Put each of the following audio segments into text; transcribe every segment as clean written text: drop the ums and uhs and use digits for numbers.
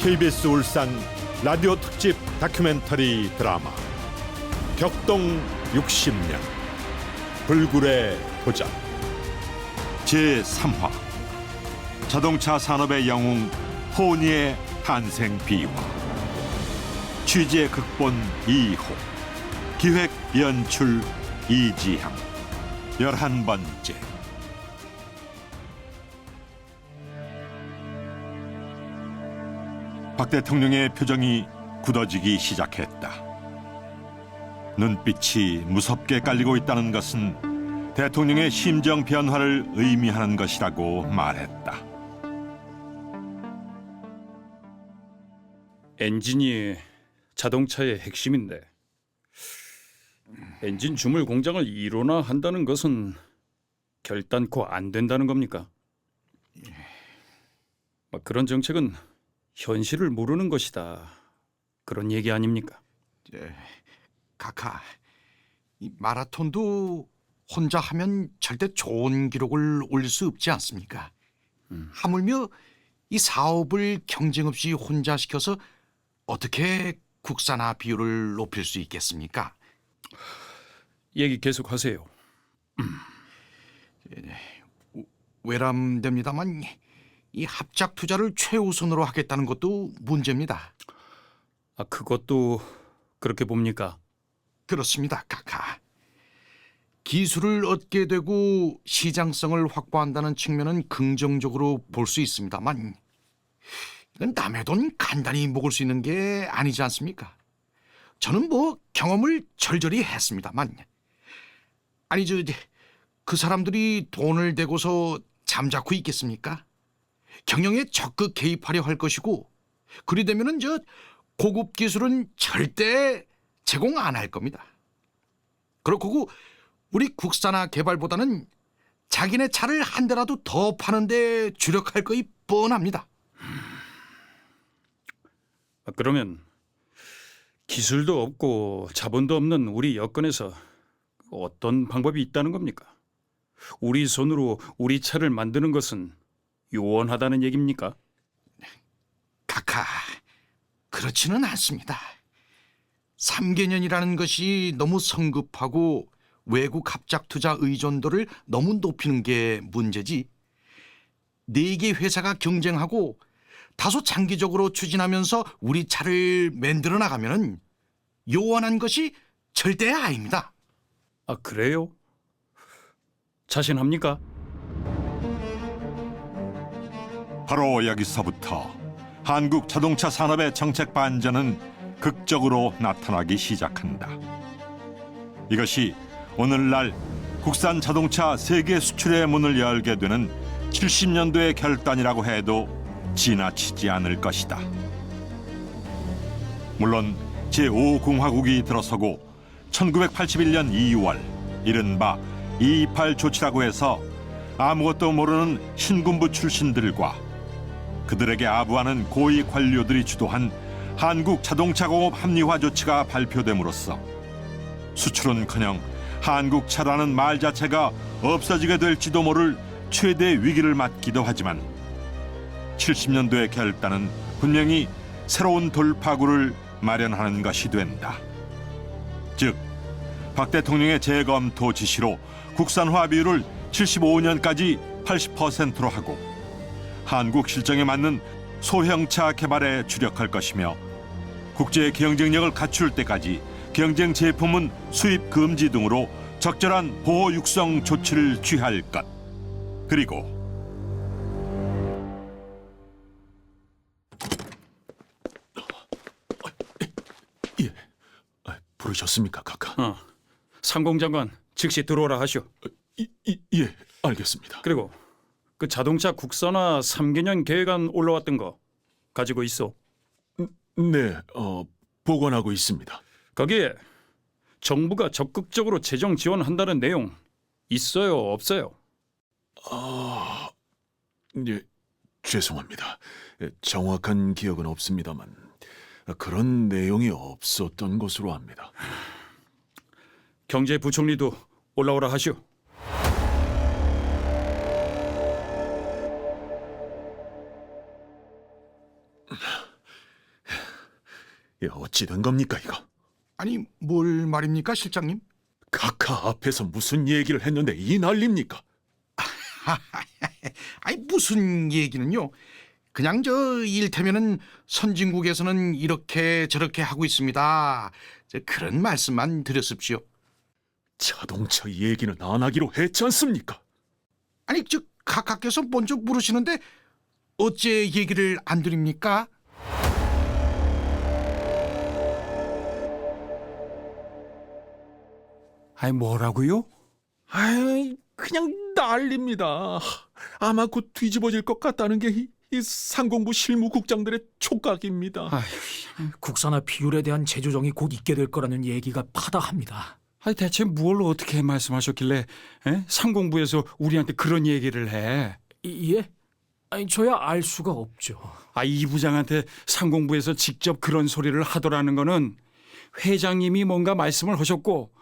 KBS 울산 라디오 특집 다큐멘터리 드라마 격동 60년 불굴의 도전 제3화 자동차 산업의 영웅 포니의 탄생 비화. 취재 극본 이호, 기획 연출 이지향. 11번째. 박 대통령의 표정이 굳어지기 시작했다. 눈빛이 무섭게 깔리고 있다는 것은 대통령의 심정 변화를 의미하는 것이라고 말했다. 엔진이 자동차의 핵심인데 엔진 주물 공장을 일원화한다는 것은 결단코 안 된다는 겁니까? 그런 정책은 현실을 모르는 것이다. 그런 얘기 아닙니까? 카카, 이 마라톤도 혼자 하면 절대 좋은 기록을 올릴 수 없지 않습니까? 하물며 이 사업을 경쟁 없이 혼자 시켜서 어떻게 국산화 비율을 높일 수 있겠습니까? 얘기 계속하세요. 외람됩니다만 이 합작 투자를 최우선으로 하겠다는 것도 문제입니다. 그것도 그렇게 봅니까? 그렇습니다, 카카. 기술을 얻게 되고 시장성을 확보한다는 측면은 긍정적으로 볼 수 있습니다만 이건 남의 돈 간단히 먹을 수 있는 게 아니지 않습니까? 저는 경험을 절절히 했습니다만 그 사람들이 돈을 대고서 잠자코 있겠습니까? 경영에 적극 개입하려 할 것이고 그리 되면은 고급 기술은 절대 제공 안 할 겁니다. 그렇고 우리 국산화 개발보다는 자기네 차를 한 대라도 더 파는데 주력할 거이 뻔합니다. 그러면 기술도 없고 자본도 없는 우리 여건에서 어떤 방법이 있다는 겁니까? 우리 손으로 우리 차를 만드는 것은 요원하다는 얘기입니까? 카카, 그렇지는 않습니다. 3개년이라는 것이 너무 성급하고 외국 합작 투자 의존도를 너무 높이는 게 문제지. 4개 회사가 경쟁하고 다소 장기적으로 추진하면서 우리 차를 만들어 나가면은 요원한 것이 절대 아닙니다. 그래요? 자신합니까? 바로 여기서부터 한국 자동차 산업의 정책 반전은 극적으로 나타나기 시작한다. 이것이 오늘날 국산 자동차 세계 수출의 문을 열게 되는 70년도의 결단이라고 해도 지나치지 않을 것이다. 물론 제5공화국이 들어서고 1981년 2월 이른바 228 조치라고 해서 아무것도 모르는 신군부 출신들과 그들에게 아부하는 고위 관료들이 주도한 한국 자동차공업 합리화 조치가 발표됨으로써 수출은커녕 한국차라는 말 자체가 없어지게 될지도 모를 최대 위기를 맞기도 하지만 70년도의 결단은 분명히 새로운 돌파구를 마련하는 것이 된다. 즉, 박 대통령의 재검토 지시로 국산화 비율을 75년까지 80%로 하고 한국 실정에 맞는 소형차 개발에 주력할 것이며 국제 경쟁력을 갖출 때까지 경쟁 제품은 수입 금지 등으로 적절한 보호 육성 조치를 취할 것. 그리고 예, 부르셨습니까, 카카? 상공장관 즉시 들어오라 하시오. 예, 알겠습니다. 그리고 그 자동차 국산화 3개년 계획안 올라왔던 거 가지고 있어. 네, 보관하고 있습니다. 거기에 정부가 적극적으로 재정 지원한다는 내용 있어요, 없어요? 예, 죄송합니다. 정확한 기억은 없습니다만 그런 내용이 없었던 것으로 압니다. 경제부총리도 올라오라 하시오. 어찌 된 겁니까 이거? 아니 뭘 말입니까 실장님? 각하 앞에서 무슨 얘기를 했는데 이 난립니까? 아니 무슨 얘기는요? 그냥 저 일테면은 선진국에서는 이렇게 저렇게 하고 있습니다. 그런 말씀만 드렸습시오. 자동차 얘기는 안 하기로 했지 않습니까? 아니 저 각하께서 먼저 물으시는데 어째 얘기를 안 드립니까? 아이 뭐라고요? 아이, 그냥 난립니다. 아마 곧 뒤집어질 것 같다는 게 이 상공부 실무국장들의 촉각입니다. 국산화 비율에 대한 재조정이 곧 있게 될 거라는 얘기가 파다합니다. 아니 대체 뭘 어떻게 말씀하셨길래 상공부에서 우리한테 그런 얘기를 해? 예? 아니 저야 알 수가 없죠. 이 부장한테 상공부에서 직접 그런 소리를 하더라는 거는 회장님이 뭔가 말씀을 하셨고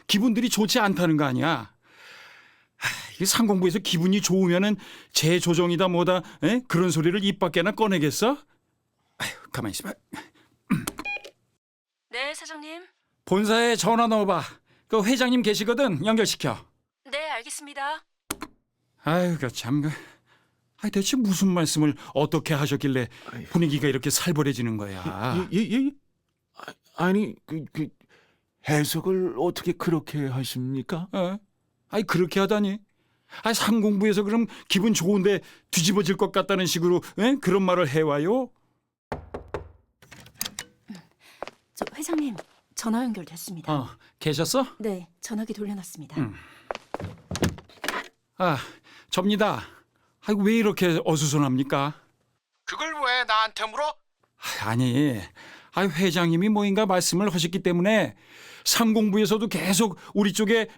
기분들이 좋지 않다는 거 아니야. 이 상공부에서 기분이 좋으면은 재조정이다 뭐다 그런 소리를 입 밖에나 꺼내겠어? 가만히 있어봐. 네, 사장님. 본사에 전화 넣어봐. 그 회장님 계시거든. 연결시켜. 네, 알겠습니다. 아유, 참. 대체 무슨 말씀을 어떻게 하셨길래 분위기가 이렇게 살벌해지는 거야? 예? 아니, 그 해석을 어떻게 그렇게 하십니까? 그렇게 하다니. 상공부에서 그럼 기분 좋은데 뒤집어질 것 같다는 식으로 그런 말을 해와요? 저 회장님, 전화 연결됐습니다. 계셨어? 네, 전화기 돌려놨습니다. 접니다. 왜 이렇게 어수선합니까? 그걸 왜 나한테 물어? 아니, 회장님이 뭐인가 말씀을 하셨기 때문에 상공부에서도 계속 우리 쪽에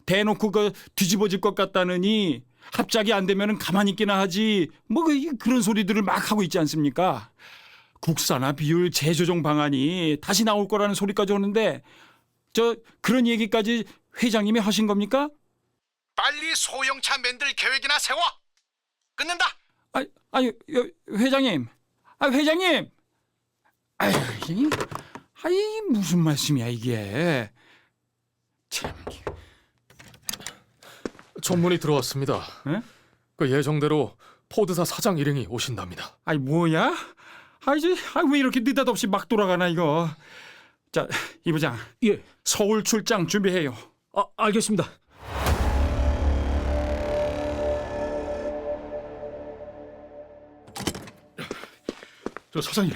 대놓고 뒤집어질 것 같다느니 합작이 안 되면 가만히 있기나 하지 그런 소리들을 막 하고 있지 않습니까? 국산화 비율 재조정 방안이 다시 나올 거라는 소리까지 오는데 그런 얘기까지 회장님이 하신 겁니까? 빨리 소형차 만들 계획이나 세워. 끊는다. 회장님. 회장님. 무슨 말씀이야 이게. 참. 전문이 들어왔습니다. 에? 그 예정대로 포드사 사장 일행이 오신답니다. 뭐야? 왜 이렇게 느닷없이 막 돌아가나 이거. 자, 이 부장. 예. 서울 출장 준비해요. 알겠습니다. 저 사장님,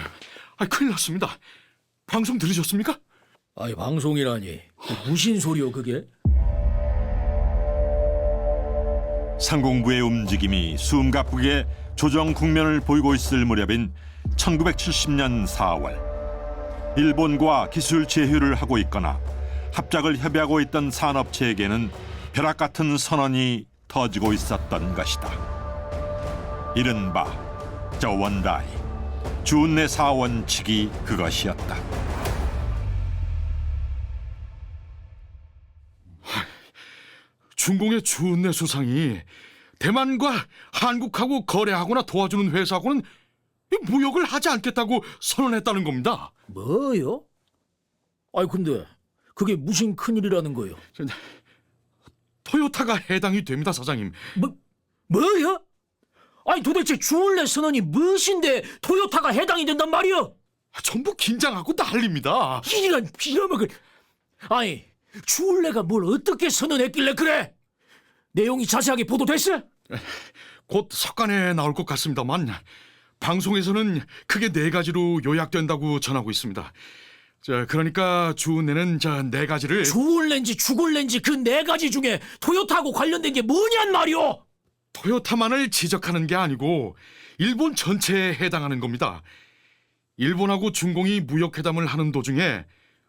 큰일 났습니다. 방송 들으셨습니까? 아이 방송이라니 무슨 소리요 그게? 상공부의 움직임이 숨가쁘게 조정 국면을 보이고 있을 무렵인 1970년 4월 일본과 기술 제휴를 하고 있거나 합작을 협의하고 있던 산업체에게는 벼락 같은 선언이 터지고 있었던 것이다. 이른바 저 원다이 주운내 사원칙이 그것이었다. 중공의 주은내 수상이 대만과 한국하고 거래하거나 도와주는 회사하고는 무역을 하지 않겠다고 선언했다는 겁니다. 뭐요? 아이 근데 그게 무슨 큰일이라는 거요? 토요타가 해당이 됩니다, 사장님. 뭐요? 아니 도대체 주얼레 선언이 무엇인데 토요타가 해당이 된단 말이요? 전부 긴장하고 난립니다. 이런 빌어먹을. 아니 주얼레가 뭘 어떻게 선언했길래 그래? 내용이 자세하게 보도됐어? 곧 석간에 나올 것 같습니다만 방송에서는 크게 4가지로 요약된다고 전하고 있습니다. 그러니까 주은내는 4가지를 주얼레인지 죽을레인지 그 4가지 중에 토요타하고 관련된 게 뭐냔 말이오? 토요타만을 지적하는 게 아니고 일본 전체에 해당하는 겁니다. 일본하고 중공이 무역회담을 하는 도중에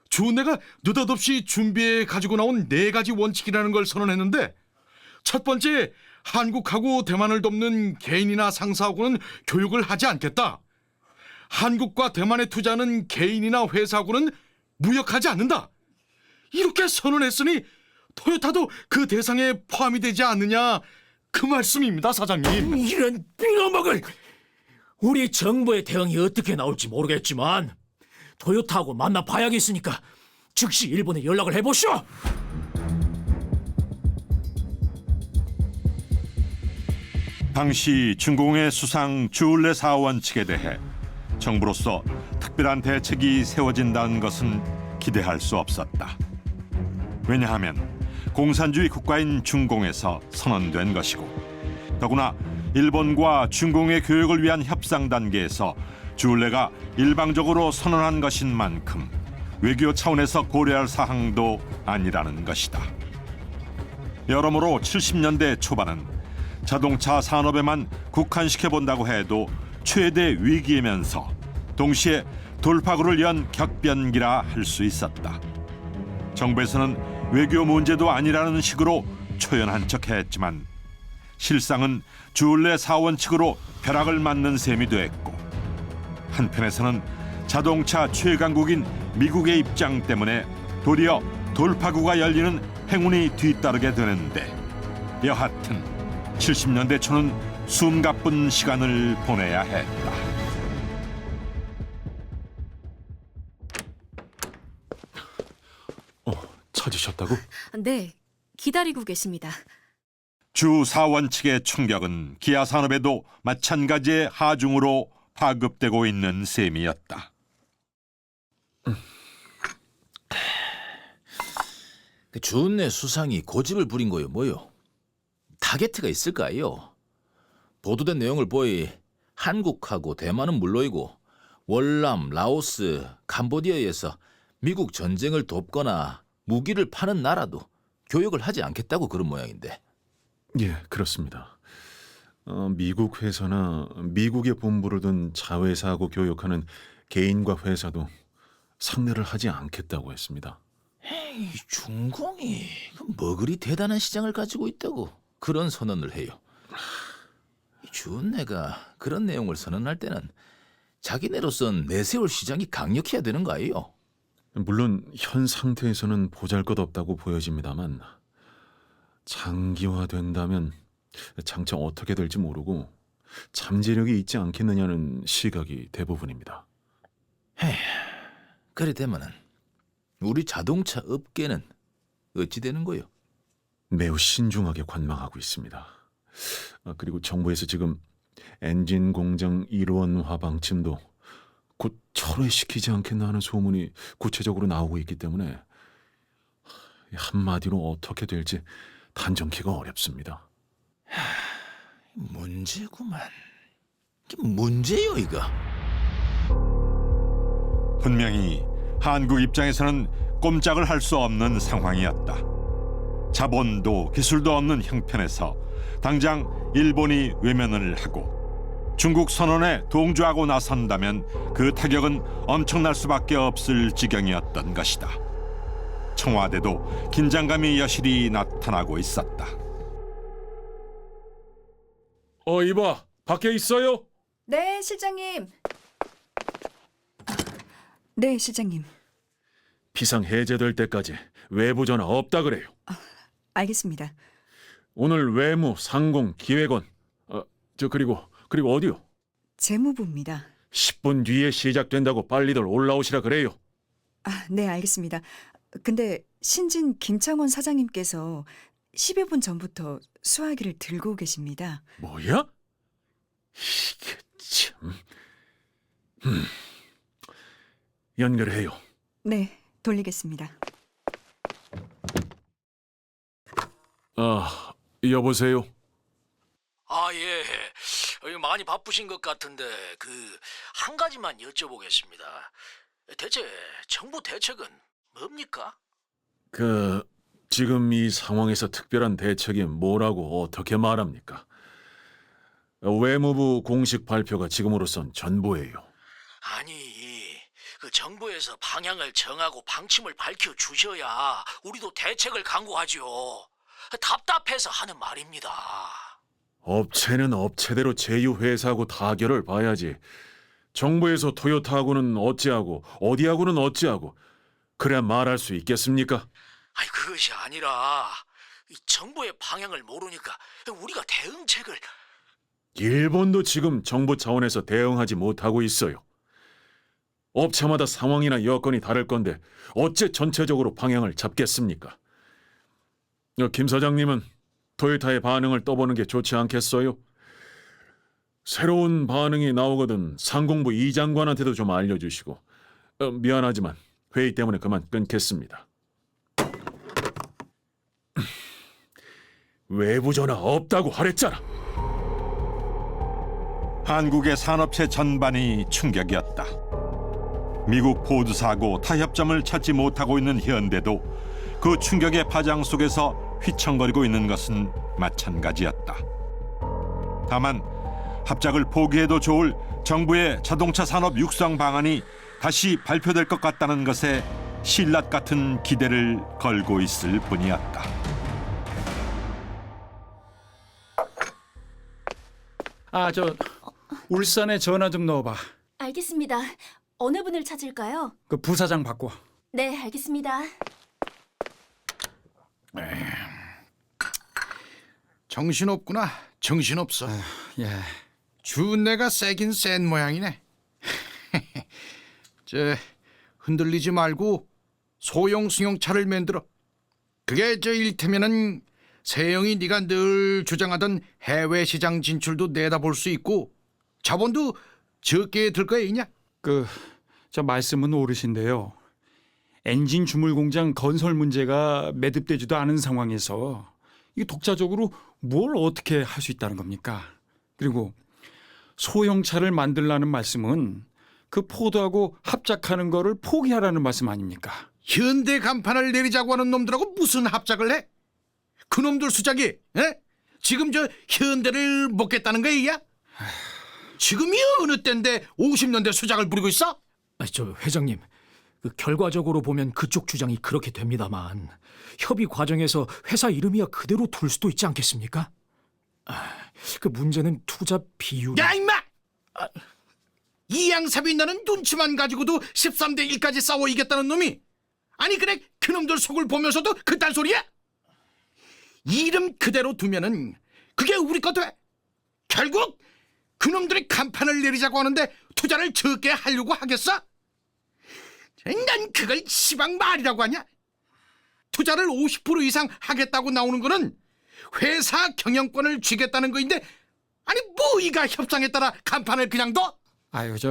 주은내가 느닷없이 준비해 가지고 나온 4가지 원칙이라는 걸 선언했는데 첫 번째, 한국하고 대만을 돕는 개인이나 상사하고는 교육을 하지 않겠다. 한국과 대만에 투자하는 개인이나 회사하고는 무역하지 않는다. 이렇게 선언했으니 토요타도 그 대상에 포함이 되지 않느냐 그 말씀입니다, 사장님. 이런 빌어먹을. 우리 정부의 대응이 어떻게 나올지 모르겠지만 토요타하고 만나 봐야겠으니까 즉시 일본에 연락을 해보시오. 당시 중공의 수상 주울레 사원 측에 대해 정부로서 특별한 대책이 세워진다는 것은 기대할 수 없었다. 왜냐하면 공산주의 국가인 중공에서 선언된 것이고, 더구나 일본과 중공의 교역을 위한 협상 단계에서 주울레가 일방적으로 선언한 것인 만큼 외교 차원에서 고려할 사항도 아니라는 것이다. 여러모로 70년대 초반은 자동차 산업에만 국한시켜본다고 해도 최대 위기이면서 동시에 돌파구를 연 격변기라 할 수 있었다. 정부에서는 외교 문제도 아니라는 식으로 초연한 척했지만 실상은 주울레 사원 측으로 벼락을 맞는 셈이 됐고, 한편에서는 자동차 최강국인 미국의 입장 때문에 도리어 돌파구가 열리는 행운이 뒤따르게 되는데, 여하튼 70년대 초는 숨가쁜 시간을 보내야 했다. 찾으셨다고? 네, 기다리고 계십니다. 주 사원 측의 충격은 기아 산업에도 마찬가지의 하중으로 파급되고 있는 셈이었다. 그 주은내 수상이 고집을 부린 거요 뭐요? 타겟가 있을까요? 보도된 내용을 보이 한국하고 대만은 물론이고 월남, 라오스, 캄보디아에서 미국 전쟁을 돕거나 무기를 파는 나라도 교역을 하지 않겠다고 그런 모양인데. 예, 그렇습니다. 미국 회사나 미국의 본부를 둔 자회사하고 교역하는 개인과 회사도 상대를 하지 않겠다고 했습니다. 이 중공이 뭐 그리 대단한 시장을 가지고 있다고 그런 선언을 해요. 주은내가 그런 내용을 선언할 때는 자기네로선 내세울 시장이 강력해야 되는 거 아니에요? 물론 현 상태에서는 보잘것없다고 보여집니다만 장기화된다면 장차 어떻게 될지 모르고 잠재력이 있지 않겠느냐는 시각이 대부분입니다. 그래 되면은 우리 자동차 업계는 어찌 되는 거요? 매우 신중하게 관망하고 있습니다. 그리고 정부에서 지금 엔진 공장 일원화 방침도 곧 철회시키지 않겠나 하는 소문이 구체적으로 나오고 있기 때문에 한마디로 어떻게 될지 단정키가 어렵습니다. 문제구만. 이게 문제요 이거. 분명히 한국 입장에서는 꼼짝을 할 수 없는 상황이었다. 자본도 기술도 없는 형편에서 당장 일본이 외면을 하고 중국 선언에 동조하고 나선다면 그 타격은 엄청날 수밖에 없을 지경이었던 것이다. 청와대도 긴장감이 여실히 나타나고 있었다. 이봐, 밖에 있어요? 네, 실장님. 네, 실장님. 비상 해제될 때까지 외부 전화 없다 그래요. 알겠습니다. 오늘 외무, 상공, 기획원, 그리고 어디요? 재무부입니다. 10분 뒤에 시작된다고 빨리들 올라오시라 그래요. 네, 알겠습니다. 근데 신진 김창원 사장님께서 10여 분 전부터 수화기를 들고 계십니다. 뭐야? 이게 참... 연결해요. 네, 돌리겠습니다. 여보세요? 예. 많이 바쁘신 것 같은데 한 가지만 여쭤보겠습니다. 대체 정부 대책은 뭡니까? 지금 이 상황에서 특별한 대책이 뭐라고 어떻게 말합니까? 외무부 공식 발표가 지금으로선 전부예요. 아니, 정부에서 방향을 정하고 방침을 밝혀주셔야 우리도 대책을 강구하지요. 답답해서 하는 말입니다. 업체는 업체대로 제휴회사하고 타결을 봐야지. 정부에서 토요타하고는 어찌하고 어디하고는 어찌하고 그래야 말할 수 있겠습니까? 그것이 아니라 정부의 방향을 모르니까 우리가 대응책을... 일본도 지금 정부 차원에서 대응하지 못하고 있어요. 업체마다 상황이나 여건이 다를 건데 어째 전체적으로 방향을 잡겠습니까? 김 사장님은 토요타의 반응을 떠보는 게 좋지 않겠어요? 새로운 반응이 나오거든 상공부 이 장관한테도 좀 알려주시고. 미안하지만 회의 때문에 그만 끊겠습니다. 외부 전화 없다고 하랬잖아. 한국의 산업체 전반이 충격이었다. 미국 포드사하고 타협점을 찾지 못하고 있는 현대도 그 충격의 파장 속에서 휘청거리고 있는 것은 마찬가지였다. 다만 합작을 포기해도 좋을 정부의 자동차 산업 육성 방안이 다시 발표될 것 같다는 것에 신라 같은 기대를 걸고 있을 뿐이었다. 저 울산에 전화 좀 넣어봐. 알겠습니다. 어느 분을 찾을까요? 그 부사장 바꿔. 네, 알겠습니다. 정신없구나. 정신없어. 예. 주내가 세긴 센 모양이네. 흔들리지 말고 소형 승용차를 만들어. 그게 일테면은 세영이 네가 늘 주장하던 해외 시장 진출도 내다볼 수 있고 자본도 적게 들 거야 있냐? 저 말씀은 옳으신데요. 엔진 주물 공장 건설 문제가 매듭되지도 않은 상황에서 이 독자적으로 뭘 어떻게 할 수 있다는 겁니까? 그리고 소형차를 만들라는 말씀은 그 포드하고 합작하는 거를 포기하라는 말씀 아닙니까? 현대 간판을 내리자고 하는 놈들하고 무슨 합작을 해? 그놈들 수작이 에? 지금 현대를 먹겠다는 거야? 지금이 어느 때인데 50년대 수작을 부리고 있어? 저 회장님, 결과적으로 보면 그쪽 주장이 그렇게 됩니다만 협의 과정에서 회사 이름이야 그대로 둘 수도 있지 않겠습니까? 그 문제는 투자 비율. 야 임마! 이양삽이 나는 눈치만 가지고도 13대 1까지 싸워 이겼다는 놈이 아니 그래 그놈들 속을 보면서도 그딴 소리야? 이름 그대로 두면은 그게 우리 것도 해. 결국 그놈들이 간판을 내리자고 하는데 투자를 적게 하려고 하겠어? 난 그걸 시방 말이라고 하냐? 투자를 50% 이상 하겠다고 나오는 거는 회사 경영권을 쥐겠다는 거인데 아니 뭐 이가 협상에 따라 간판을 그냥 둬?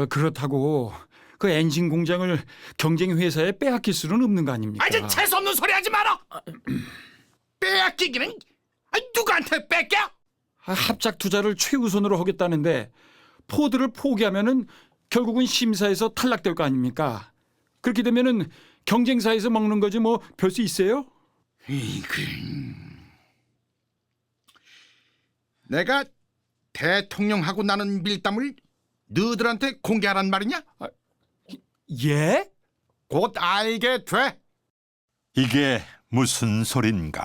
그렇다고 그 엔진 공장을 경쟁 회사에 빼앗길 수는 없는 거 아닙니까? 아니 재수없는 소리 하지 마라. 빼앗기기는 누구한테 뺏겨? 합작 투자를 최우선으로 하겠다는데 포드를 포기하면은 결국은 심사에서 탈락될 거 아닙니까? 그렇게 되면은 경쟁사에서 먹는 거지 뭐 별 수 있어요? 내가 대통령하고 나눈 밀담을 너희들한테 공개하란 말이냐? 예? 곧 알게 돼. 이게 무슨 소린가?